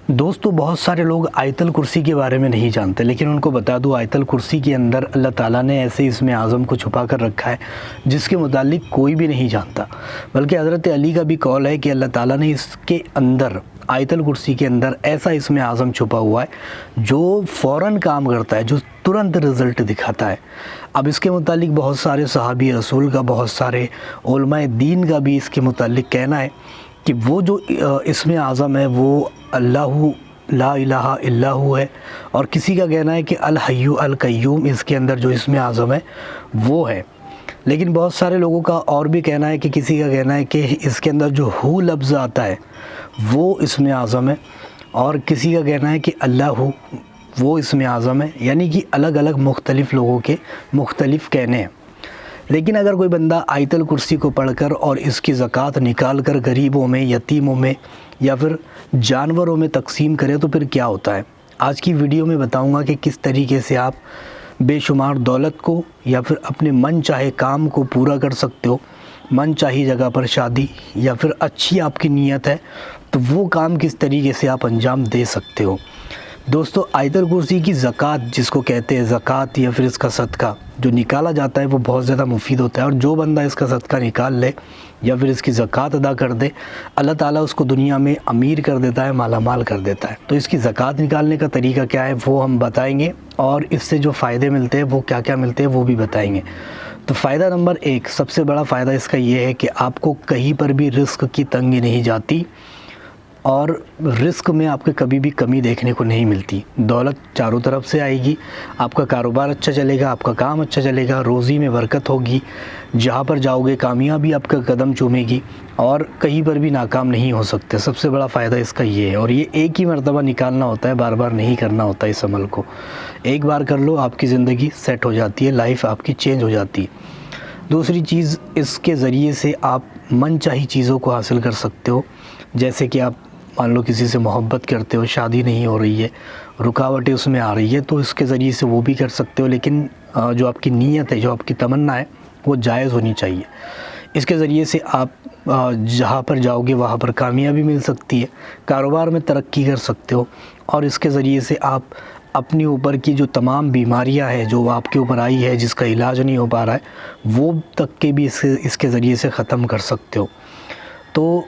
دوستو بہت سارے لوگ آیت الکرسی کے بارے میں نہیں جانتے، لیکن ان کو بتا دوں آیت الکرسی کے اندر اللہ تعالیٰ نے ایسے اسم اعظم کو چھپا کر رکھا ہے جس کے متعلق کوئی بھی نہیں جانتا، بلکہ حضرت علی کا بھی قول ہے کہ اللہ تعالیٰ نے اس کے اندر آیت الکرسی کے اندر ایسا اسم اعظم چھپا ہوا ہے جو فوراً کام کرتا ہے، جو ترنت رزلٹ دکھاتا ہے۔ اب اس کے متعلق بہت سارے صحابی رسول کا، بہت سارے علماء دین کا بھی اس کے متعلق کہنا ہے کہ وہ جو اسم اعظم ہے وہ اللہ لا الہ الا ہو ہے، اور کسی کا کہنا ہے کہ الحی القیوم اس کے اندر جو اسم اعظم ہے وہ ہے۔ لیکن بہت سارے لوگوں کا اور بھی کہنا ہے کہ کسی کا کہنا ہے کہ اس کے اندر جو ہو لفظ آتا ہے وہ اسم اعظم ہے، اور کسی کا کہنا ہے کہ اللہ وہ اسم اعظم ہے، یعنی کہ الگ الگ مختلف لوگوں کے مختلف کہنے ہیں۔ لیکن اگر کوئی بندہ آیت الکرسی کو پڑھ کر اور اس کی زکوٰۃ نکال کر غریبوں میں، یتیموں میں یا پھر جانوروں میں تقسیم کرے تو پھر کیا ہوتا ہے؟ آج کی ویڈیو میں بتاؤں گا کہ کس طریقے سے آپ بے شمار دولت کو یا پھر اپنے من چاہے کام کو پورا کر سکتے ہو۔ من چاہی جگہ پر شادی یا پھر اچھی آپ کی نیت ہے تو وہ کام کس طریقے سے آپ انجام دے سکتے ہو۔ دوستو آیت الکرسی کی زکوٰۃ جس کو کہتے ہیں، زکوٰۃ یا پھر اس کا صدقہ جو نکالا جاتا ہے وہ بہت زیادہ مفید ہوتا ہے، اور جو بندہ اس کا صدقہ نکال لے یا پھر اس کی زکوٰۃ ادا کر دے، اللہ تعالیٰ اس کو دنیا میں امیر کر دیتا ہے، مالا مال کر دیتا ہے۔ تو اس کی زکوٰۃ نکالنے کا طریقہ کیا ہے وہ ہم بتائیں گے، اور اس سے جو فائدے ملتے ہیں وہ کیا کیا ملتے ہیں وہ بھی بتائیں گے۔ تو فائدہ نمبر 1، سب سے بڑا فائدہ اس کا یہ ہے کہ آپ کو کہیں پر بھی رزق کی تنگی نہیں جاتی، اور رزق میں آپ کے کبھی بھی کمی دیکھنے کو نہیں ملتی۔ دولت چاروں طرف سے آئے گی، آپ کا کاروبار اچھا چلے گا، آپ کا کام اچھا چلے گا، روزی میں برکت ہوگی، جہاں پر جاؤ گے کامیابی آپ کا قدم چومے گی، اور کہیں پر بھی ناکام نہیں ہو سکتے۔ سب سے بڑا فائدہ اس کا یہ ہے، اور یہ ایک ہی مرتبہ نکالنا ہوتا ہے، بار بار نہیں کرنا ہوتا اس عمل کو۔ ایک بار کر لو، آپ کی زندگی سیٹ ہو جاتی ہے، لائف آپ کی چینج ہو جاتی ہے۔ دوسری چیز، اس کے ذریعے سے آپ من چاہی چیزوں کو حاصل کر سکتے ہو، جیسے کہ آپ مان لو کسی سے محبت کرتے ہو، شادی نہیں ہو رہی ہے، رکاوٹیں اس میں آ رہی ہے، تو اس کے ذریعے سے وہ بھی کر سکتے ہو، لیکن جو آپ کی نیت ہے، جو آپ کی تمنا ہے وہ جائز ہونی چاہیے۔ اس کے ذریعے سے آپ جہاں پر جاؤ گے وہاں پر کامیابی مل سکتی ہے، کاروبار میں ترقی کر سکتے ہو، اور اس کے ذریعے سے آپ اپنے اوپر کی جو تمام بیماریاں ہیں جو آپ کے اوپر آئی ہے، جس کا علاج نہیں ہو پا رہا ہے، وہ تک کے بھی اس کے ذریعے سے ختم کر سکتے ہو۔ تو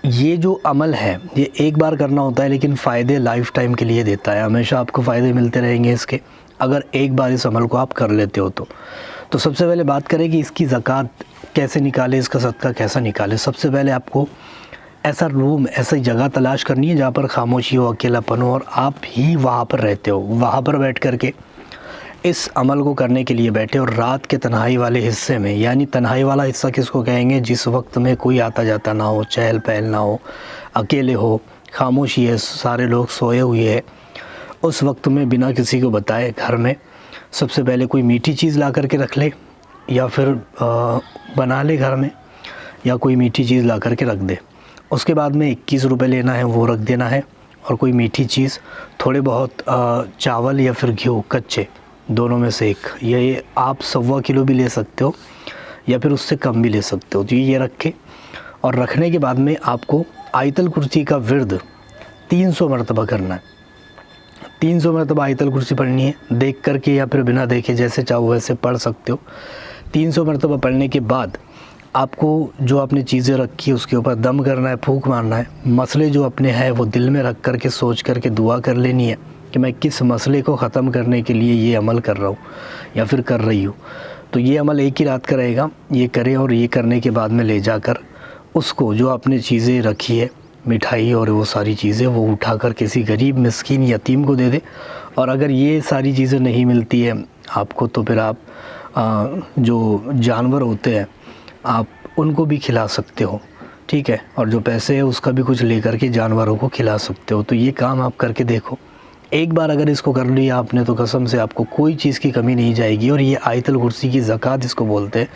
یہ جو عمل ہے یہ ایک بار کرنا ہوتا ہے، لیکن فائدے لائف ٹائم کے لیے دیتا ہے، ہمیشہ آپ کو فائدے ملتے رہیں گے اس کے، اگر ایک بار اس عمل کو آپ کر لیتے ہو تو سب سے پہلے بات کریں کہ اس کی زکوٰۃ کیسے نکالے، اس کا صدقہ کیسا نکالے۔ سب سے پہلے آپ کو ایسا روم، ایسی جگہ تلاش کرنی ہے جہاں پر خاموشی ہو، اکیلا پن ہو، اور آپ ہی وہاں پر رہتے ہو۔ وہاں پر بیٹھ کر کے اس عمل کو کرنے کے لیے بیٹھے، اور رات کے تنہائی والے حصے میں، یعنی تنہائی والا حصہ کس کو کہیں گے؟ جس وقت میں کوئی آتا جاتا نہ ہو، چہل پہل نہ ہو، اکیلے ہو، خاموشی ہے، سارے لوگ سوئے ہوئے ہیں، اس وقت میں بنا کسی کو بتائے گھر میں سب سے پہلے کوئی میٹھی چیز لا کر کے رکھ لے، یا پھر بنا لے گھر میں، یا کوئی میٹھی چیز لا کر کے رکھ دے۔ اس کے بعد میں 21 روپے لینا ہے، وہ رکھ دینا ہے، اور کوئی میٹھی چیز، تھوڑے بہت چاول یا پھر گھیو کچے، دونوں میں سے ایک، یہ آپ 1.25 کلو بھی لے سکتے ہو یا پھر اس سے کم بھی لے سکتے ہو۔ تو یہ رکھے، اور رکھنے کے بعد میں آپ کو آیت الکرسی کا ورد 300 مرتبہ کرنا ہے۔ 300 مرتبہ آیت الکرسی پڑھنی ہے، دیکھ کر کے یا پھر بنا دیکھے، جیسے چاہو ویسے پڑھ سکتے ہو۔ 300 مرتبہ پڑھنے کے بعد آپ کو جو آپ نے چیزیں رکھی ہے اس کے اوپر دم کرنا ہے، پھونک مارنا ہے۔ مسئلے جو اپنے ہیں وہ دل میں رکھ کر کے سوچ کر کے دعا کر لینی ہے کہ میں کس مسئلے کو ختم کرنے کے لیے یہ عمل کر رہا ہوں یا پھر کر رہی ہوں۔ تو یہ عمل ایک ہی رات کا رہے گا، یہ کریں، اور یہ کرنے کے بعد میں لے جا کر اس کو جو آپ نے چیزیں رکھی ہے، مٹھائی اور وہ ساری چیزیں، وہ اٹھا کر کسی غریب مسکین یتیم کو دے دے۔ اور اگر یہ ساری چیزیں نہیں ملتی ہیں آپ کو تو پھر آپ جو جانور ہوتے ہیں آپ ان کو بھی کھلا سکتے ہو، ٹھیک ہے، اور جو پیسے ہیں اس کا بھی کچھ لے کر کے جانوروں کو کھلا سکتے ہو۔ تو یہ کام آپ کر کے دیکھو، ایک بار اگر اس کو کر لیا آپ نے تو قسم سے آپ کو کوئی چیز کی کمی نہیں جائے گی۔ اور یہ آیت الکرسی کی زکوٰۃ اس کو بولتے ہیں،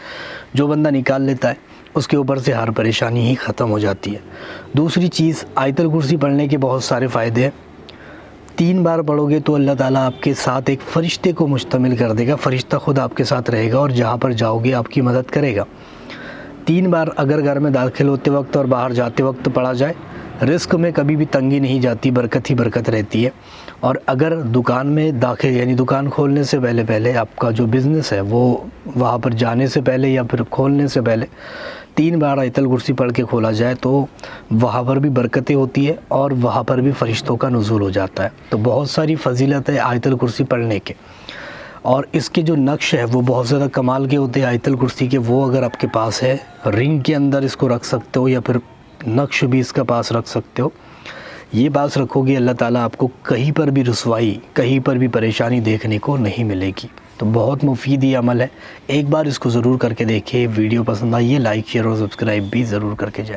جو بندہ نکال لیتا ہے اس کے اوپر سے ہر پریشانی ہی ختم ہو جاتی ہے۔ دوسری چیز، آیت الکرسی پڑھنے کے بہت سارے فائدے ہیں۔ 3 بار پڑھو گے تو اللہ تعالیٰ آپ کے ساتھ ایک فرشتے کو مشتمل کر دے گا، فرشتہ خود آپ کے ساتھ رہے گا، اور جہاں پر جاؤ گے آپ کی مدد کرے گا۔ 3 بار اگر گھر میں داخل ہوتے وقت اور باہر جاتے وقت پڑھا جائے رزق میں کبھی بھی تنگی نہیں جاتی، برکت ہی برکت رہتی ہے۔ اور اگر دکان میں داخل یعنی دکان کھولنے سے پہلے آپ کا جو بزنس ہے وہ وہاں پر جانے سے پہلے یا پھر کھولنے سے پہلے 3 بار آیت الکرسی پڑھ کے کھولا جائے تو وہاں پر بھی برکتیں ہوتی ہے اور وہاں پر بھی فرشتوں کا نزول ہو جاتا ہے۔ تو بہت ساری فضیلت ہے آیت الکرسی پڑھنے کے، اور اس کے جو نقش ہے وہ بہت زیادہ کمال کے ہوتے ہیں آیت الکرسی کے۔ وہ اگر آپ کے پاس ہے، رنگ کے اندر اس کو رکھ سکتے ہو یا پھر نقش بھی اس کا پاس رکھ سکتے ہو، یہ پاس رکھو گے اللہ تعالیٰ آپ کو کہیں پر بھی رسوائی، کہیں پر بھی پریشانی دیکھنے کو نہیں ملے گی۔ تو بہت مفید یہ عمل ہے، ایک بار اس کو ضرور کر کے دیکھیں۔ ویڈیو پسند آئی ہے لائک شیئر اور سبسکرائب بھی ضرور کر کے جائیں۔